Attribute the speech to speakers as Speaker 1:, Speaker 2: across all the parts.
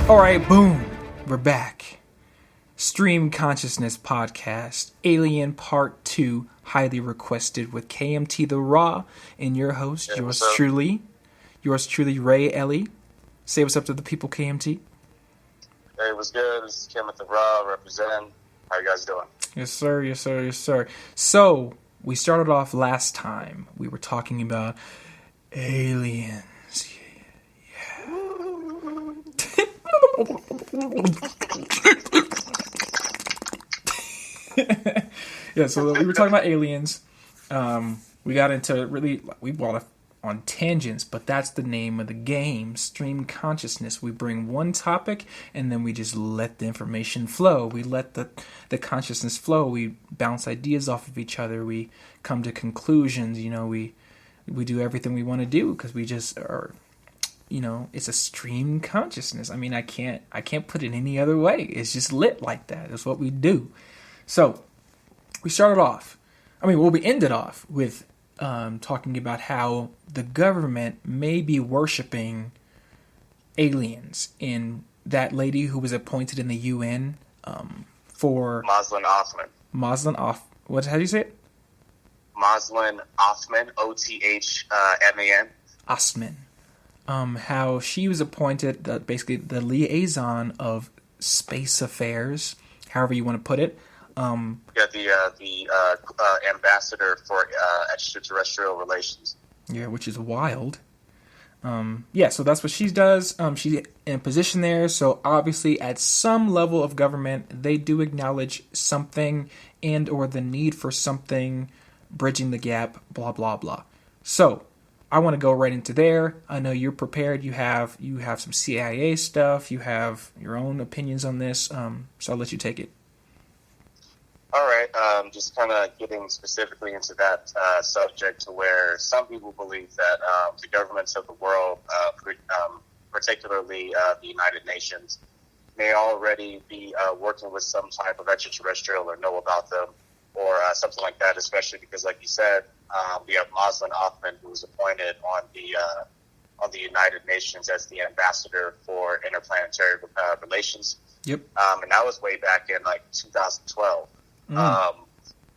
Speaker 1: Alright, boom. We're back. Stream Consciousness Podcast, Alien Part 2, highly requested with KMT The Ra, and your host, yours truly, Ray Ellie. Say what's up to the people, KMT.
Speaker 2: Hey, what's good? This is KMT The Ra, representing. How you guys doing?
Speaker 1: Yes, sir, yes, sir, yes, sir. So, we started off last time. We were talking about aliens. Yeah, so we were talking about aliens. We got into we brought on tangents, but that's the name of the game, Stream Consciousness. We bring one topic, and then we just let the information flow. We let the consciousness flow. We bounce ideas off of each other. We come to conclusions. You know, we do everything we want to do because we just are. You know, it's a stream consciousness. I mean, I can't put it any other way. It's just lit like that. It's what we do. So, we ended off with talking about how the government may be worshiping aliens in that lady who was appointed in the UN for...
Speaker 2: Maslin Othman.
Speaker 1: How do you say it?
Speaker 2: Maslin Othman, Othman.
Speaker 1: Osman. How she was appointed basically the liaison of space affairs, however you want to put it.
Speaker 2: The ambassador for extraterrestrial relations.
Speaker 1: Yeah, which is wild. So that's what she does. She's in a position there, so obviously at some level of government, they do acknowledge something and or the need for something, bridging the gap, blah, blah, blah. So, I want to go right into there. I know you're prepared. You have some CIA stuff. You have your own opinions on this. So I'll let you take it.
Speaker 2: All right. Just kind of getting specifically into that subject, to where some people believe that the governments of the world, particularly the United Nations, may already be working with some type of extraterrestrial or know about them or something like that. Especially because, like you said, we have Maslin Othman, who was appointed on the United Nations as the ambassador for interplanetary relations.
Speaker 1: Yep.
Speaker 2: And that was way back in 2012.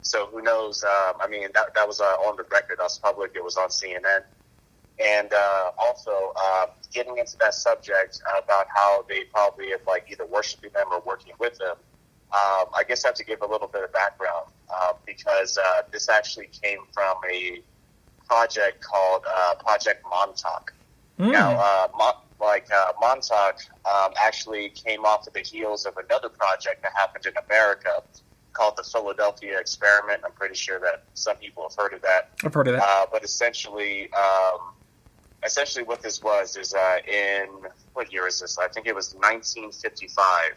Speaker 2: So who knows? That was on the record. That was public. It was on CNN. And also getting into that subject about how they probably have either worshiping them or working with them. I guess I have to give a little bit of background because this actually came from a project called Project Montauk. Now, Montauk actually came off of the heels of another project that happened in America called the Philadelphia Experiment. I'm pretty sure that some people have heard of that.
Speaker 1: I've heard of that.
Speaker 2: But essentially what this was is in, what year is this? I think it was 1955.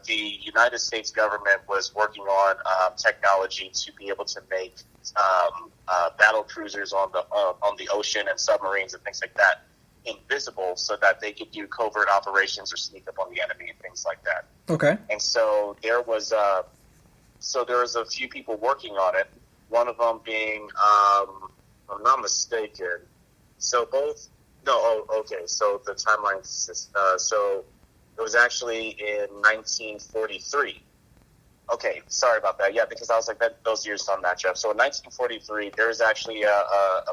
Speaker 2: The United States government was working on technology to be able to make battle cruisers on the ocean and submarines and things like that invisible, so that they could do covert operations or sneak up on the enemy and things like that.
Speaker 1: Okay.
Speaker 2: And so there was a few people working on it. One of them being, if I'm not mistaken, so the timeline. So it was actually in 1943. Okay, sorry about that. Yeah, because I was like, those years don't match up. So in 1943, there was actually a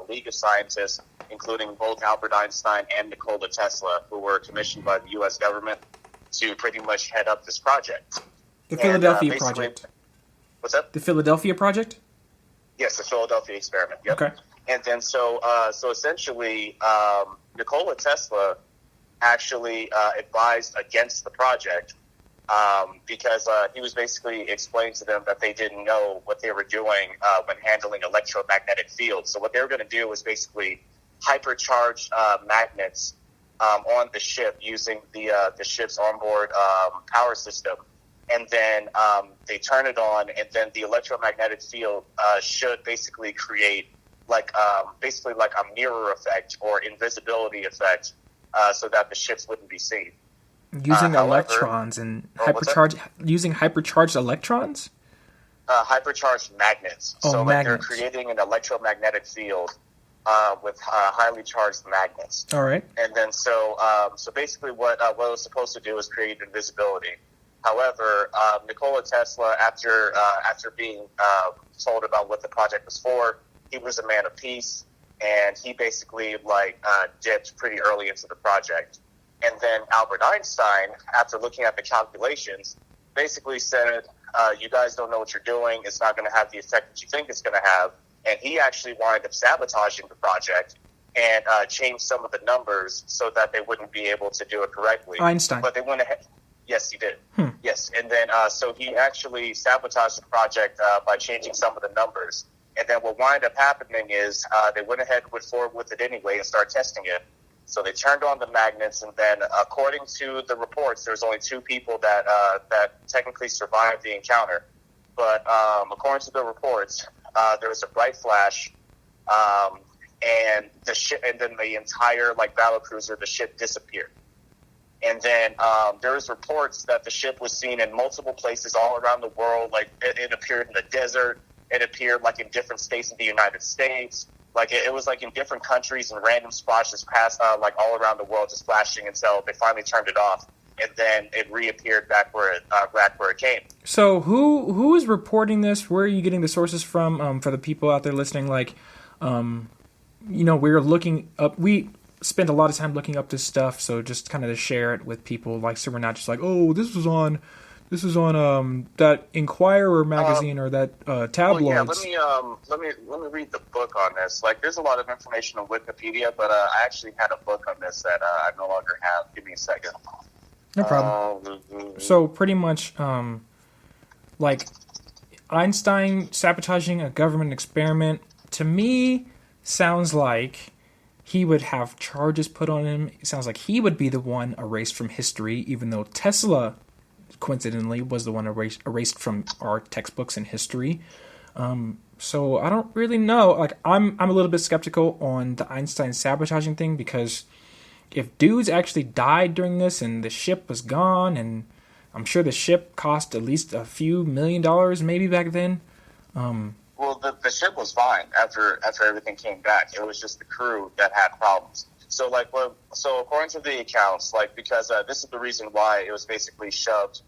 Speaker 2: league of scientists, including both Albert Einstein and Nikola Tesla, who were commissioned by the U.S. government to pretty much head up this project.
Speaker 1: The Philadelphia Project.
Speaker 2: What's that?
Speaker 1: The Philadelphia Project?
Speaker 2: Yes, the Philadelphia Experiment. Yep.
Speaker 1: Okay.
Speaker 2: And then so essentially, Nikola Tesla actually advised against the project because he was basically explaining to them that they didn't know what they were doing when handling electromagnetic fields. So what they were going to do was basically hypercharge magnets on the ship using the ship's onboard power system. And then they turn it on, and then the electromagnetic field should basically create like a mirror effect or invisibility effect, so that the ships wouldn't be seen.
Speaker 1: Using electrons and using hypercharged electrons?
Speaker 2: Hypercharged magnets. So
Speaker 1: magnets.
Speaker 2: They're creating an electromagnetic field with highly charged magnets.
Speaker 1: All right.
Speaker 2: And then so basically what it was supposed to do was create invisibility. However, Nikola Tesla, after being told about what the project was for, he was a man of peace, and he basically dipped pretty early into the project. And then Albert Einstein, after looking at the calculations, basically said, you guys don't know what you're doing. It's not going to have the effect that you think it's going to have. And he actually wound up sabotaging the project and changed some of the numbers so that they wouldn't be able to do it correctly.
Speaker 1: Einstein.
Speaker 2: But they went ahead. Yes, he did. Yes. And then so he actually sabotaged the project by changing some of the numbers. And then what wound up happening is they went ahead and went forward with it anyway and started testing it. So they turned on the magnets, and then according to the reports, there's only 2 people that technically survived the encounter. But according to the reports, there was a bright flash, and the ship, and then the entire battle cruiser, the ship disappeared. And then there was reports that the ship was seen in multiple places all around the world. It appeared in the desert. It appeared in different states of the United States. It was in different countries and random spots just past all around the world, just flashing until they finally turned it off, and then it reappeared back where it came.
Speaker 1: So who is reporting this? Where are you getting the sources from? For the people out there listening, we're looking up. We spend a lot of time looking up this stuff, so just kind of to share it with people, so we're not just this was on that Inquirer magazine or that tabloids.
Speaker 2: Well, yeah, let me read the book on this. There's a lot of information on Wikipedia, but I actually had a book on this that I no longer have. Give me a second.
Speaker 1: No problem. So pretty much, Einstein sabotaging a government experiment, to me, sounds like he would have charges put on him. It sounds like he would be the one erased from history, even though Tesla, coincidentally, was the one erased from our textbooks in history. So I don't really know. I'm a little bit skeptical on the Einstein sabotaging thing, because if dudes actually died during this and the ship was gone, and I'm sure the ship cost at least a few $1 million maybe back then.
Speaker 2: Well, the ship was fine after everything came back. It was just the crew that had problems. So according to the accounts, because this is the reason why it was basically shoved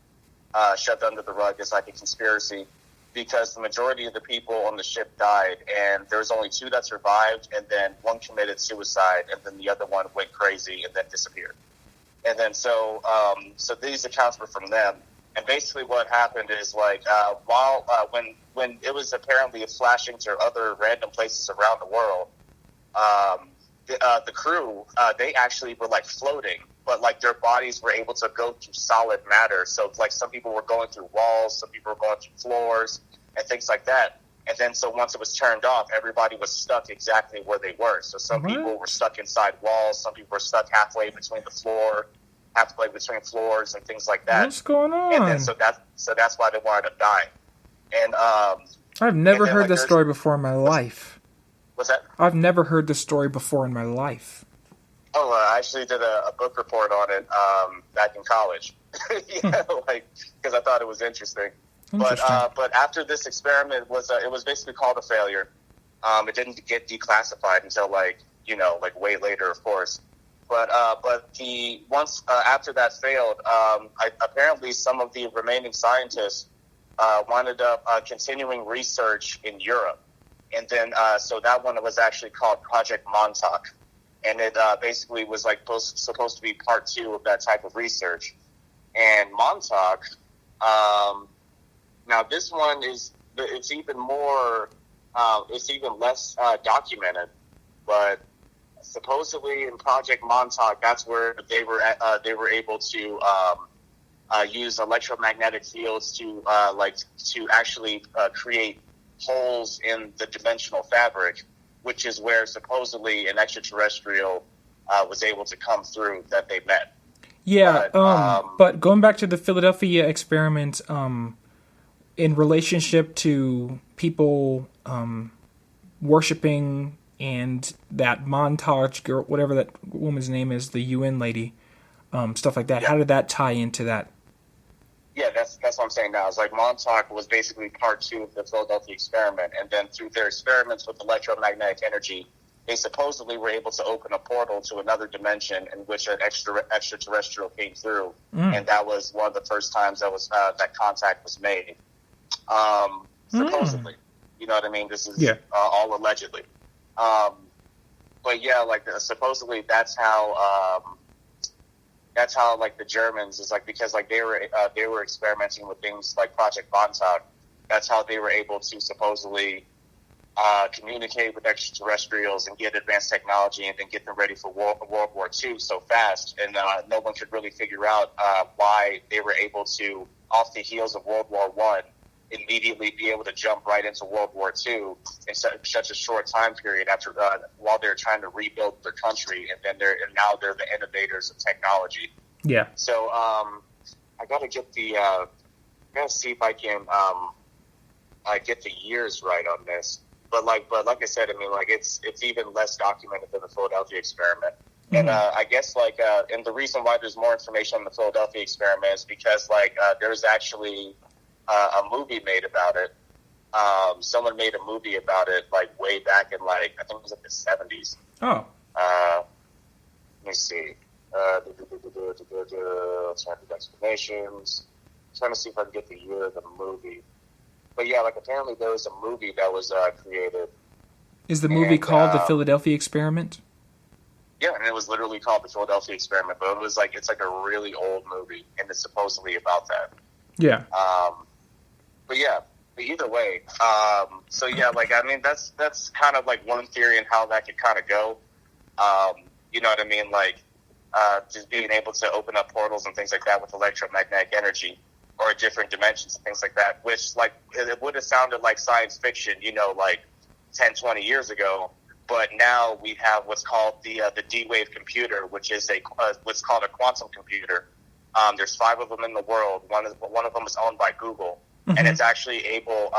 Speaker 2: under the rug as a conspiracy, because the majority of the people on the ship died, and there was only 2 that survived, and then 1 committed suicide, and then the other one went crazy and then disappeared. And then so these accounts were from them. And basically what happened is when it was apparently flashing to other random places around the world, the crew, they actually were floating, but their bodies were able to go through solid matter. So some people were going through walls, some people were going through floors and things like that. And then so once it was turned off, everybody was stuck exactly where they were. So some people were stuck inside walls, some people were stuck halfway between floors and things like that.
Speaker 1: What's going on?
Speaker 2: And then so that's why they wound up dying. And
Speaker 1: I've never heard this story before in my life.
Speaker 2: What's that?
Speaker 1: I've never heard this story before in my life.
Speaker 2: Oh, I actually did a book report on it back in college. Because I thought it was interesting. But after this experiment it was basically called a failure. It didn't get declassified until way later, of course. But after that failed, apparently some of the remaining scientists wound up continuing research in Europe. And then, so that one was actually called Project Montauk. And it basically was supposed to be part 2 of that type of research. And Montauk, now this one it's even less documented, but supposedly in Project Montauk, that's where they were able to use electromagnetic fields to actually create holes in the dimensional fabric, which is where supposedly an extraterrestrial was able to come through that they met.
Speaker 1: Yeah, but going back to the Philadelphia experiment, in relationship to people worshiping and that montage girl, whatever that woman's name is, the UN lady, stuff like that. Yeah. How did that tie into that?
Speaker 2: Yeah, that's what I'm saying now. It's Montauk was basically part 2 of the Philadelphia experiment, and then through their experiments with electromagnetic energy, they supposedly were able to open a portal to another dimension in which an extraterrestrial came through, and that was one of the first times that contact was made. Supposedly, you know what I mean? This is all allegedly. But yeah, like supposedly that's how like the Germans is like, because like they were experimenting with things like Project Montauk. That's how they were able to supposedly communicate with extraterrestrials and get advanced technology and then get them ready for World War II so fast. And no one could really figure out why they were able to, off the heels of World War I, immediately be able to jump right into World War II in such a short time period after while they're trying to rebuild their country, and then now they're the innovators of technology.
Speaker 1: Yeah.
Speaker 2: So I gotta get gotta see if I can get the years right on this. But like I said, I mean, like it's even less documented than the Philadelphia experiment. And I guess and the reason why there's more information on the Philadelphia experiment is because there's actually a movie made about it. Someone made a movie about it way back in I think it was the 70s.
Speaker 1: Oh.
Speaker 2: Let me see. Trying to do explanations. Trying to see if I can get the year of the movie. But yeah, apparently there was a movie that was created.
Speaker 1: Is the movie called The Philadelphia Experiment?
Speaker 2: Yeah, and it was literally called The Philadelphia Experiment, but it was it's a really old movie, and it's supposedly about that.
Speaker 1: Yeah.
Speaker 2: But yeah, but either way, so yeah, I mean, that's kind of one theory and how that could kind of go. You know what I mean? Just being able to open up portals and things like that with electromagnetic energy, or different dimensions and things like that, which it would have sounded like science fiction, 10, 20 years ago. But now we have what's called the D-Wave computer, which is what's called a quantum computer. There's 5 of them in the world. One of them is owned by Google, and it's actually able.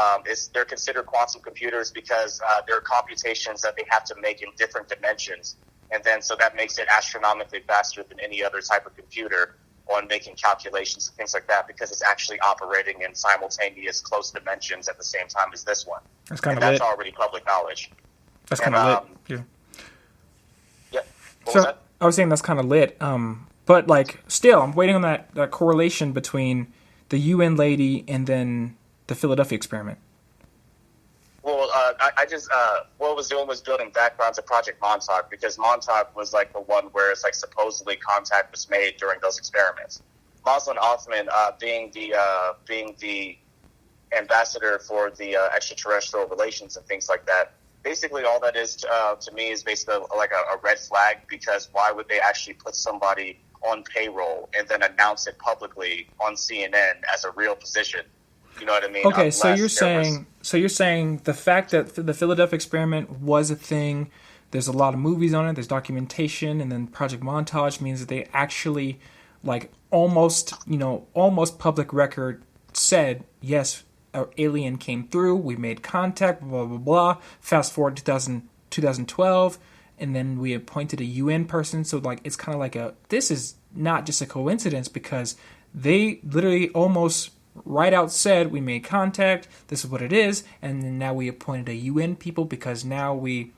Speaker 2: They're considered quantum computers because there are computations that they have to make in different dimensions, and then so that makes it astronomically faster than any other type of computer on making calculations and things like that, because it's actually operating in simultaneous close dimensions at the same time as this one. That's already public knowledge.
Speaker 1: That's kind of lit.
Speaker 2: Yeah. What
Speaker 1: so
Speaker 2: was that?
Speaker 1: I was saying that's kind of lit. But still, I'm waiting on that correlation between the UN lady and then the Philadelphia experiment.
Speaker 2: Well, I just what I was doing was building background to Project Montauk, because Montauk was the one where it's supposedly contact was made during those experiments. Moslem Othman, being the ambassador for the extraterrestrial relations and things like that. Basically, all that is to me is basically a red flag, because why would they actually put somebody on payroll and then announce it publicly on CNN as a real position? You know what I mean?
Speaker 1: Okay, so you're saying the fact that the Philadelphia experiment was a thing, there's a lot of movies on it, there's documentation, and then Project Montage means that they actually almost public record said, yes, an alien came through, we made contact, blah, blah, blah. Fast forward 2012, and then we appointed a UN person. So it's kind of this is not just a coincidence, because they literally almost right out said, we made contact, this is what it is, and then now we appointed a UN people because now we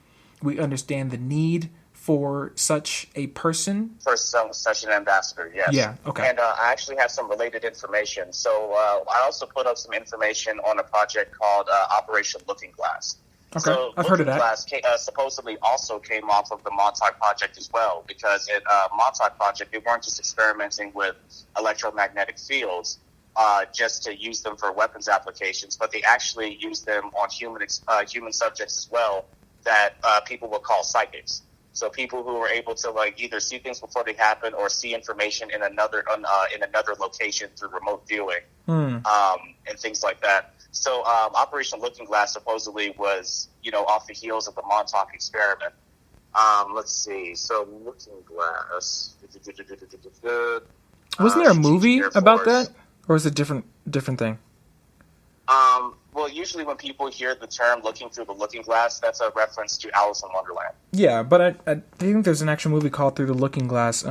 Speaker 1: understand the need for such a person.
Speaker 2: For such an ambassador, yes.
Speaker 1: Yeah, okay.
Speaker 2: And I actually have some related information. So I also put up some information on a project called Operation Looking Glass.
Speaker 1: Okay,
Speaker 2: so
Speaker 1: I've heard of that.
Speaker 2: Looking Glass supposedly also came off of the Montauk Project as well, because at Montauk Project, they weren't just experimenting with electromagnetic fields just to use them for weapons applications, but they actually used them on human subjects as well, that people would call psychics. So people who were able to either see things before they happen or see information in another location through remote viewing, and things like that. So Operation Looking Glass supposedly was off the heels of the Montauk experiment. Let's see. So Looking Glass.
Speaker 1: Wasn't there a movie about that, or is it a different thing?
Speaker 2: Well, usually when people hear the term "looking through the looking glass," that's a reference to Alice in Wonderland.
Speaker 1: Yeah, but I think there's an actual movie called Through the Looking Glass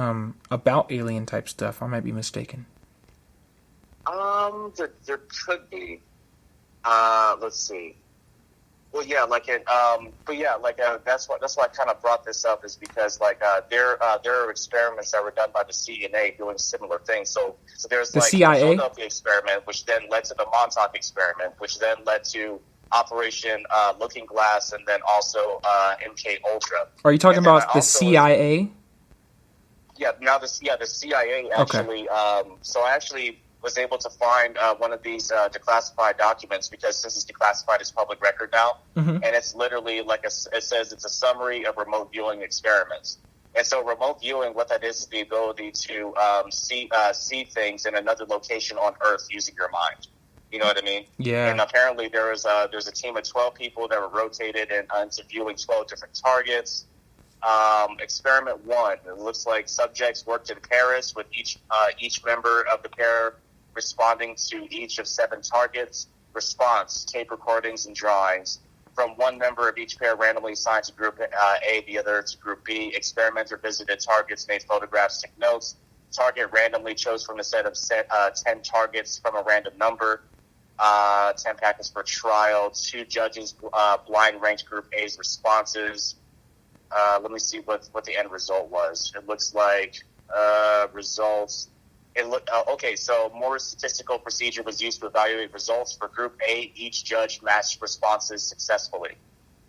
Speaker 1: about alien type stuff. I might be mistaken.
Speaker 2: There could be. Let's see. Well, yeah, that's why I kind of brought this up is because there are experiments that were done by the CIA doing similar things. So there's
Speaker 1: The
Speaker 2: like the
Speaker 1: CIA?
Speaker 2: Philadelphia experiment, which then led to the Montauk experiment, which then led to Operation Looking Glass, and then also MK Ultra.
Speaker 1: Are you talking
Speaker 2: And then
Speaker 1: about the CIA?
Speaker 2: The CIA actually. Okay. So I actually was able to find one of these declassified documents because this is declassified as public record now, and it's literally it says it's a summary of remote viewing experiments. And so remote viewing, what that is the ability to see things in another location on Earth using your mind. You know what I mean?
Speaker 1: Yeah.
Speaker 2: And apparently there's a team of 12 people that were rotated and interviewing 12 different targets. Experiment 1, it looks like subjects worked in pairs with each member of the pair responding to each of 7 targets. Response, tape recordings and drawings. From one member of each pair randomly assigned to group A, the other to group B. Experimenter visited targets, made photographs, took notes. Target randomly chose from a set of 10 targets from a random number. 10 packets per trial. 2 judges blind ranked group A's responses. Let me see what the end result was. It looks like results. Okay, so more statistical procedure was used to evaluate results. For Group A, each judge matched responses successfully.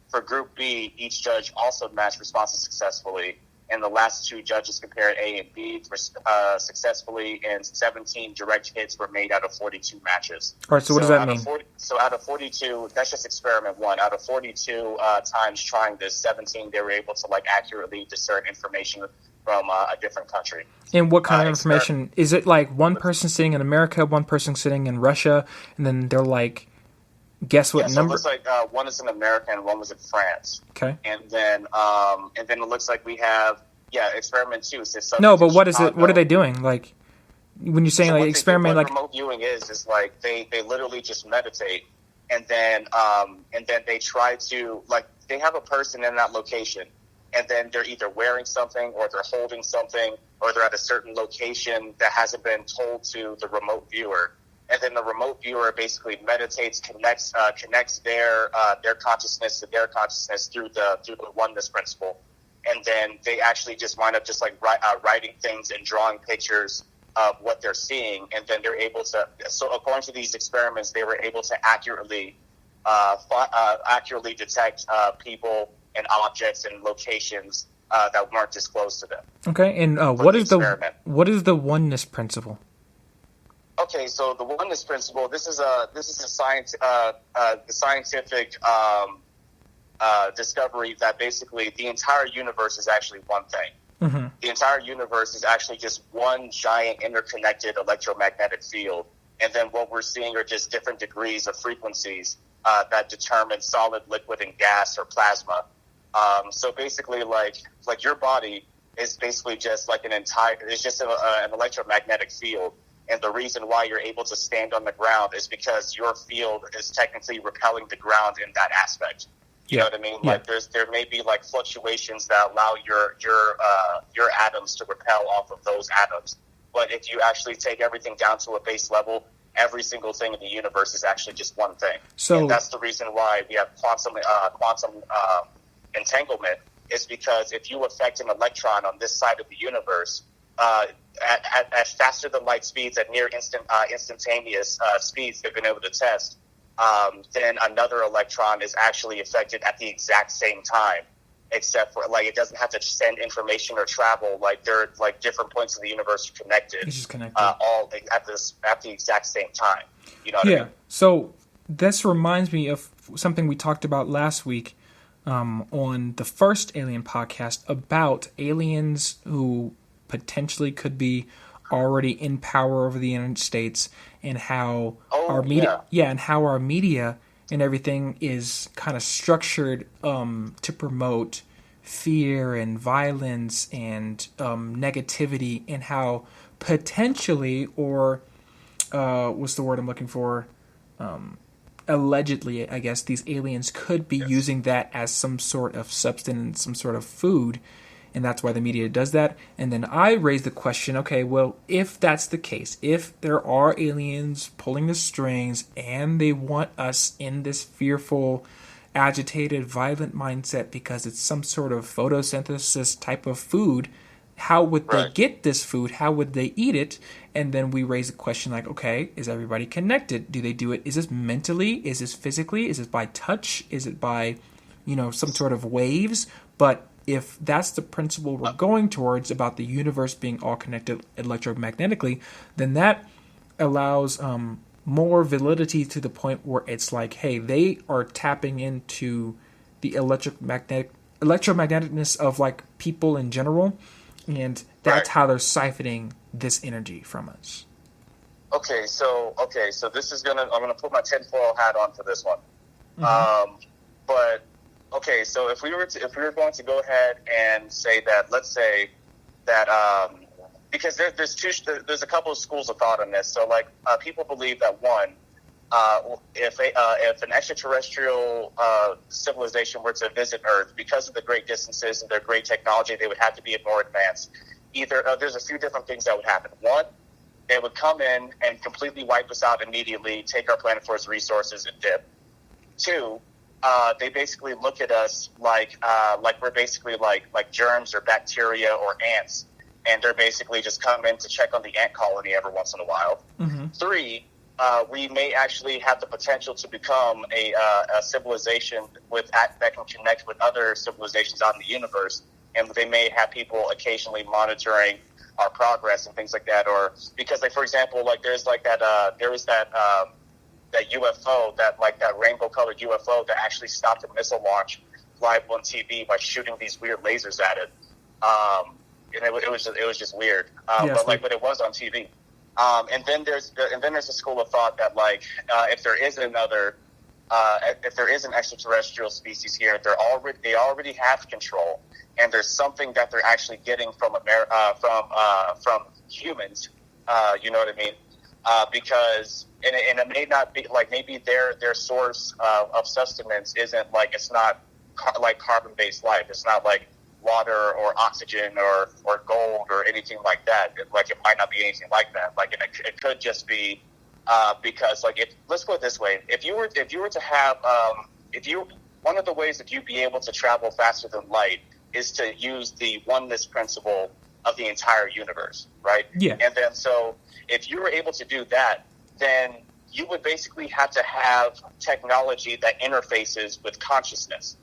Speaker 2: For Group B, each judge also matched responses successfully. And the last 2 judges compared A and B successfully, and 17 direct hits were made out of 42 matches.
Speaker 1: All right, so what does that mean?
Speaker 2: Out of 42, that's just experiment 1. Out of 42 times trying this, 17 they were able to accurately discern information from a different country.
Speaker 1: And what kind of information? Is it like one person sitting in America, one person sitting in Russia, and then they're like, guess what number?
Speaker 2: So it looks like one is in America and one was in France.
Speaker 1: Okay.
Speaker 2: And then it looks like we have experiment 2.
Speaker 1: No, but what is it? What are they doing? Like when you're saying experiment,
Speaker 2: remote viewing is like they literally just meditate, and then they try to they have a person in that location. And then they're either wearing something or they're holding something or they're at a certain location that hasn't been told to the remote viewer. And then the remote viewer basically meditates, connects their consciousness to their consciousness through the oneness principle. And then they actually just wind up writing things and drawing pictures of what they're seeing. And then they're able to, so according to these experiments, they were able to accurately detect people and objects and locations that weren't disclosed to them.
Speaker 1: Okay, and what is the oneness principle?
Speaker 2: Okay, so the oneness principle. This is a scientific discovery that basically the entire universe is actually one thing. Mm-hmm. The entire universe is actually just one giant interconnected electromagnetic field, and then what we're seeing are just different degrees of frequencies that determine solid, liquid, and gas or plasma. So basically, like your body is basically just it's just an electromagnetic field. And the reason why you're able to stand on the ground is because your field is technically repelling the ground in that aspect. You know what I mean? Yeah. There may be fluctuations that allow your atoms to repel off of those atoms. But if you actually take everything down to a base level, every single thing in the universe is actually just one thing. So and that's the reason why we have quantum entanglement, is because if you affect an electron on this side of the universe at faster than light speeds, at near instantaneous speeds they've been able to test, then another electron is actually affected at the exact same time, except for it doesn't have to send information or travel. They're different points of the universe are connected.
Speaker 1: It's just connected
Speaker 2: all at the exact same time. You know what I mean?
Speaker 1: So this reminds me of something we talked about last week on the first Alien podcast about aliens who potentially could be already in power over the United States, and how our media and everything is kind of structured to promote fear and violence and negativity, and how potentially, or what's the word I'm looking for? Allegedly, I guess, these aliens could be using that as some sort of substance, some sort of food, and that's why the media does that. And then I raised the question, okay, well, if that's the case, if there are aliens pulling the strings and they want us in this fearful, agitated, violent mindset because it's some sort of photosynthesis type of food. How would they get this food? How would they eat it? And then we raise a question like, okay, is everybody connected? Do they do it? Is this mentally? Is this physically? Is it by touch? Is it by, some sort of waves? But if that's the principle we're going towards about the universe being all connected electromagnetically, then that allows more validity to the point where it's like, hey, they are tapping into the electromagneticness of like people in general, and that's how they're siphoning this energy from us.
Speaker 2: Okay, so this is I'm gonna put my tinfoil hat on for this one. But okay, so if we were going to go ahead and say that, let's say that because there's a couple of schools of thought on this. So like people believe that one, if an extraterrestrial civilization were to visit Earth, because of the great distances and their great technology, they would have to be more advanced. Either there's a few different things that would happen. One, they would come in and completely wipe us out immediately, take our planet for its resources, and dip. Two, they basically look at us like we're basically like germs or bacteria or ants, and they're basically just come in to check on the ant colony every once in a while. Three, we may actually have the potential to become a civilization that can connect with other civilizations out in the universe, and they may have people occasionally monitoring our progress and things like that. Or because, like, for example, like there's like that that UFO, that rainbow colored UFO that actually stopped a missile launch live on TV by shooting these weird lasers at it. And it was just weird. But it was on TV. And then there's a school of thought that if there is an extraterrestrial species here, they already have control, and there's something that they're actually getting from from humans. You know what I mean? Because it may not be maybe their source of sustenance isn't it's not carbon-based life. It's not like water or oxygen or gold or anything like that. It might not be anything like that. It could just be because let's put it this way: if you were to have one of the ways that you'd be able to travel faster than light is to use the oneness principle of the entire universe, right?
Speaker 1: Yeah.
Speaker 2: And then so if you were able to do that, then you would basically have to have technology that interfaces with consciousness.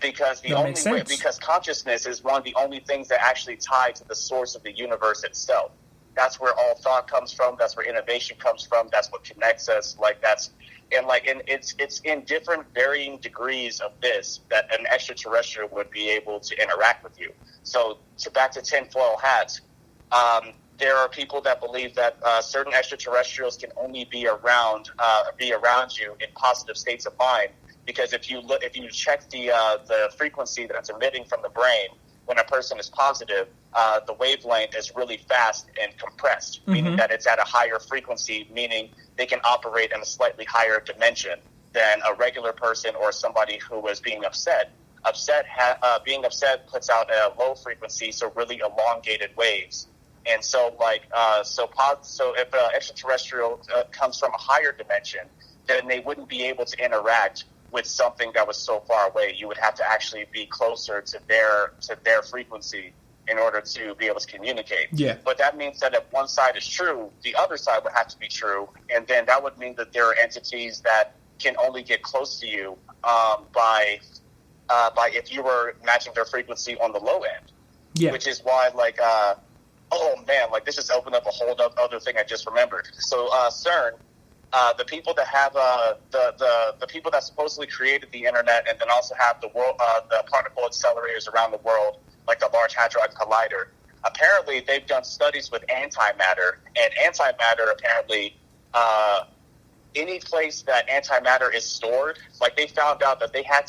Speaker 2: Because because consciousness is one of the only things that actually tie to the source of the universe itself. That's where all thought comes from. That's where innovation comes from. That's what connects us. And it's in different varying degrees of this that an extraterrestrial would be able to interact with you. So back to tinfoil hats. There are people that believe that certain extraterrestrials can only be around you in positive states of mind. Because if you check the frequency that's emitting from the brain when a person is positive, the wavelength is really fast and compressed, meaning that it's at a higher frequency, meaning they can operate in a slightly higher dimension than a regular person or somebody who is being upset. Being upset puts out a low frequency, so really elongated waves. And so if an extraterrestrial comes from a higher dimension, then they wouldn't be able to interact with something that was so far away. You would have to actually be closer to their frequency in order to be able to communicate.
Speaker 1: Yeah.
Speaker 2: But that means that if one side is true, the other side would have to be true, and then that would mean that there are entities that can only get close to you by if you were matching their frequency on the low end.
Speaker 1: Yeah.
Speaker 2: Which is why oh man, this just opened up a whole other thing I just remembered. So CERN. The people that have the people that supposedly created the internet, and then also have the particle accelerators around the world, like the Large Hadron Collider. Apparently, they've done studies with antimatter, and antimatter apparently any place that antimatter is stored, they found out that they had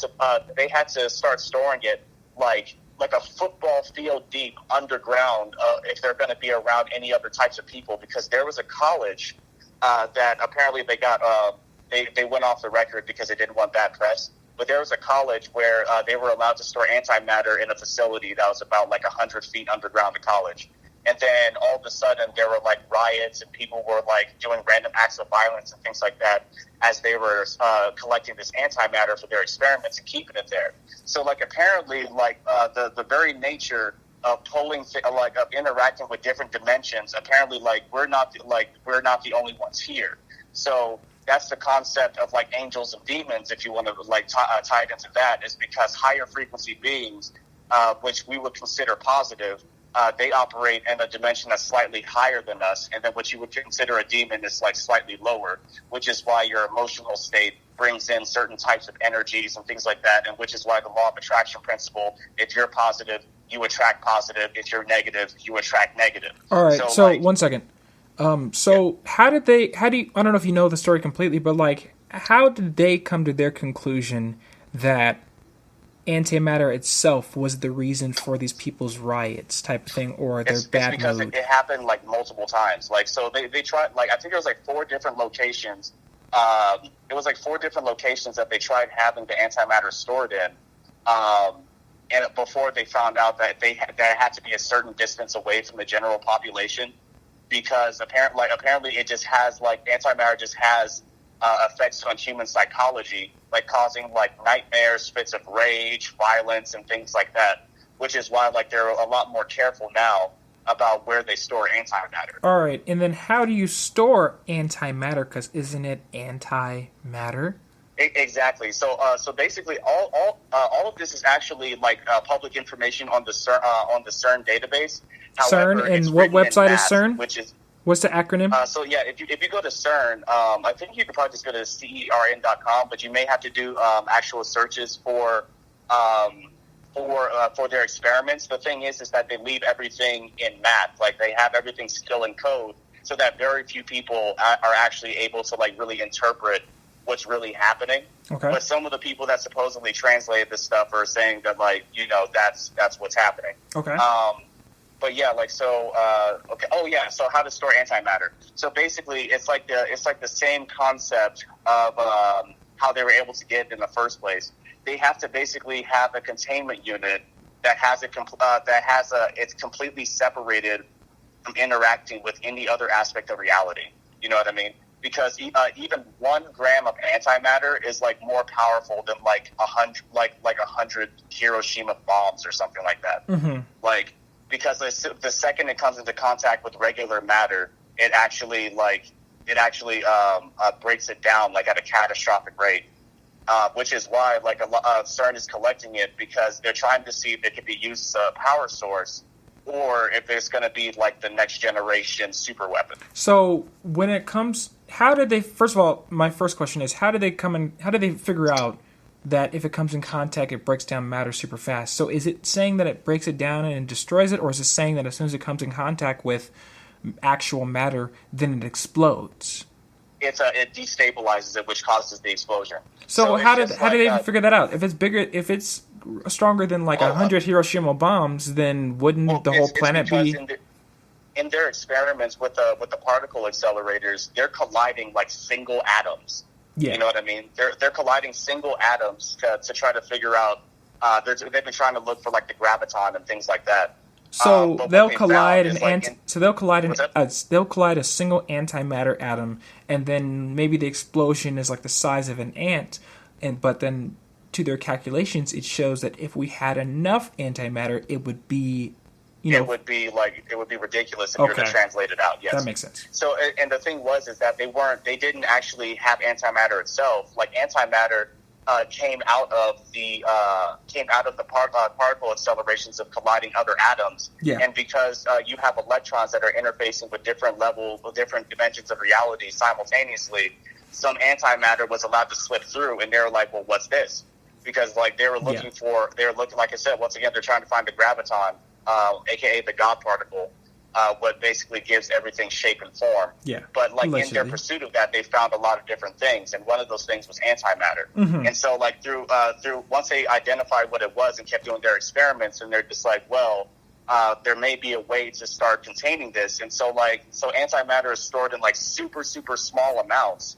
Speaker 2: to start storing it like a football field deep underground if they're going to be around any other types of people, because there was a college. That apparently they got they went off the record because they didn't want bad press. But there was a college where they were allowed to store antimatter in a facility that was about 100 feet underground the college. And then all of a sudden there were like riots and people were like doing random acts of violence and things like that as they were collecting this antimatter for their experiments and keeping it there. So like apparently like the very nature of of interacting with different dimensions, apparently like we're not the only ones here. So that's the concept of like angels and demons, if you want to like tie it into that, is because higher frequency beings, which we would consider positive, they operate in a dimension that's slightly higher than us, and then what you would consider a demon is like slightly lower, which is why your emotional state brings in certain types of energies and things like that, and which is why the law of attraction principle, if you're positive, you attract positive. If you're negative, you attract negative.
Speaker 1: All right, so like, 1 second. How do you, I don't know if you know the story completely, but like, how did they come to their conclusion that antimatter itself was the reason for these people's riots type of thing, or their bad mood?
Speaker 2: It's because it happened like multiple times. Like, so they tried, like, I think there was like 4 different locations. It was like 4 different locations that they tried having the antimatter stored in. And before they found out that that had to be a certain distance away from the general population, because apparently it just has like antimatter just has effects on human psychology, like causing like nightmares, fits of rage, violence, and things like that, which is why like they're a lot more careful now about where they store antimatter.
Speaker 1: All right, and then how do you store antimatter? Because isn't it antimatter?
Speaker 2: Exactly. So basically, all of this is actually like public information on the CERN database. However,
Speaker 1: CERN, and what website is CERN?
Speaker 2: Which is
Speaker 1: what's the acronym?
Speaker 2: So yeah, if you go to CERN, I think you could probably just go to CERN.com, but you may have to do actual searches for their experiments. The thing is that they leave everything in math, like they have everything still in code, so that very few people are actually able to like really interpret what's really happening.
Speaker 1: Okay.
Speaker 2: But some of the people that supposedly translated this stuff are saying that like, that's what's happening.
Speaker 1: Okay.
Speaker 2: But yeah, like so. Okay. Oh yeah. So how to store antimatter? So basically, it's like the same concept of how they were able to get it in the first place. They have to basically have a containment unit that it's completely separated from interacting with any other aspect of reality. You know what I mean? Because even 1 gram of antimatter is like more powerful than like 100 Hiroshima bombs or something like that.
Speaker 1: Mm-hmm.
Speaker 2: Like, because the second it comes into contact with regular matter, it actually breaks it down like at a catastrophic rate. Which is why like CERN is collecting it, because they're trying to see if it can be used as a power source, or if it's going to be like the next generation super weapon.
Speaker 1: So when it comes, how did they? First of all, my first question is, how did they figure out that if it comes in contact, it breaks down matter super fast? So is it saying that it breaks it down and destroys it, or is it saying that as soon as it comes in contact with actual matter, then it explodes?
Speaker 2: It destabilizes it, which causes the explosion.
Speaker 1: So how did they even figure that out? If it's bigger, if it's stronger than like 100 Hiroshima bombs, then wouldn't the whole planet be?
Speaker 2: In their experiments with the particle accelerators, they're colliding like single atoms.
Speaker 1: Yeah.
Speaker 2: You know what I mean? They're colliding single atoms to try to figure out. They've been trying to look for like the graviton and things like that.
Speaker 1: So they'll collide they'll collide a single antimatter atom, and then maybe the explosion is like the size of an ant, but then to their calculations, it shows that if we had enough antimatter, it would be, it would be
Speaker 2: ridiculous if you were to translate it out. Yes,
Speaker 1: that makes sense.
Speaker 2: So, and the thing is that they didn't actually have antimatter itself. Like antimatter came out of the particle accelerations of colliding other atoms.
Speaker 1: Yeah.
Speaker 2: And because you have electrons that are interfacing with different dimensions of reality simultaneously, some antimatter was allowed to slip through, and they were like, well, what's this? Because like they were looking, like I said, once again, they're trying to find the graviton, aka the God particle, what basically gives everything shape and form.
Speaker 1: Yeah.
Speaker 2: But like in their pursuit of that, they found a lot of different things, and one of those things was antimatter.
Speaker 1: Mm-hmm.
Speaker 2: And so like through once they identified what it was and kept doing their experiments, and they're just like, well, there may be a way to start containing this. And so antimatter is stored in like super, super small amounts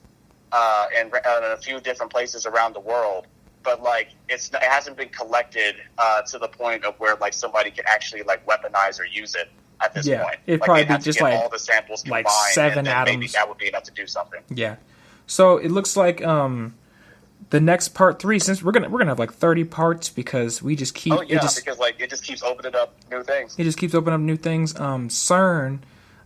Speaker 2: in a few different places around the world. But like it hasn't been collected to the point of where like somebody can actually like weaponize or use it. at this
Speaker 1: Yeah,
Speaker 2: point.
Speaker 1: it'd
Speaker 2: Like,
Speaker 1: probably
Speaker 2: they'd
Speaker 1: be
Speaker 2: have to
Speaker 1: just
Speaker 2: get
Speaker 1: like
Speaker 2: all the samples combined,
Speaker 1: 7
Speaker 2: and then
Speaker 1: atoms.
Speaker 2: maybe that would be enough to do something.
Speaker 1: Yeah. So it looks like the next part 3, since we're gonna have like 30 parts because we just keep
Speaker 2: because like it just keeps opening up new things.
Speaker 1: It just keeps opening up new things. CERN,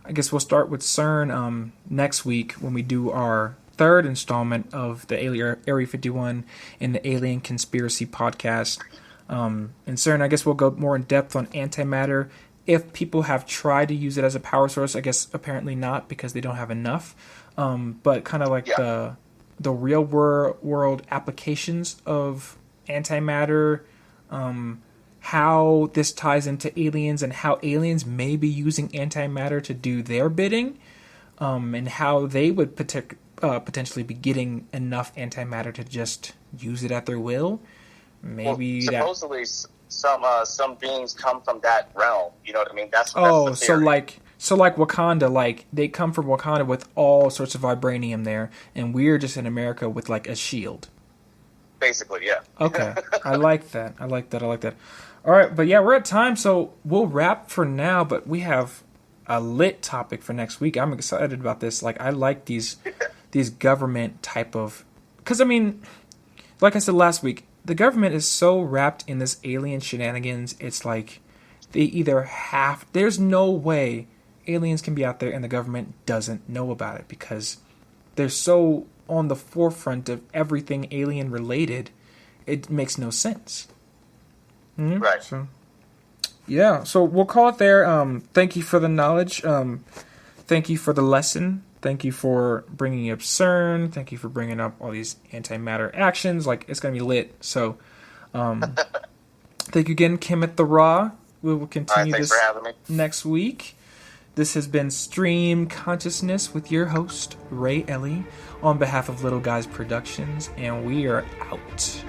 Speaker 1: I guess we'll start with CERN next week when we do our 3rd installment of the Area 51 and the Alien Conspiracy podcast. And CERN, I guess we'll go more in depth on antimatter. If people have tried to use it as a power source, I guess apparently not because they don't have enough. But kind of like the real world applications of antimatter, how this ties into aliens and how aliens may be using antimatter to do their bidding, and how they would potentially be getting enough antimatter to just use it at their will. Maybe
Speaker 2: supposedly some beings come from that realm. You know what I mean? That's the theory.
Speaker 1: So like Wakanda, like they come from Wakanda with all sorts of vibranium there, and we're just in America with like a shield.
Speaker 2: Basically, yeah.
Speaker 1: Okay, I like that. All right, but yeah, we're at time, so we'll wrap for now. But we have a lit topic for next week. I'm excited about this. Like, I like these government type of, because I mean, like I said last week, the government is so wrapped in this alien shenanigans. It's like they either have. There's no way aliens can be out there and the government doesn't know about it because they're so on the forefront of everything alien related. It makes no sense. Mm-hmm.
Speaker 2: Right.
Speaker 1: So, yeah. So we'll call it there. Thank you for the knowledge. Thank you for the lesson. Thank you for bringing up CERN. Thank you for bringing up all these antimatter actions. Like, it's going to be lit. So, thank you again, KMT The Ra. We will continue this next week. This has been Stream Consciousness with your host, Ray Ellie, on behalf of Little Guys Productions, and we are out.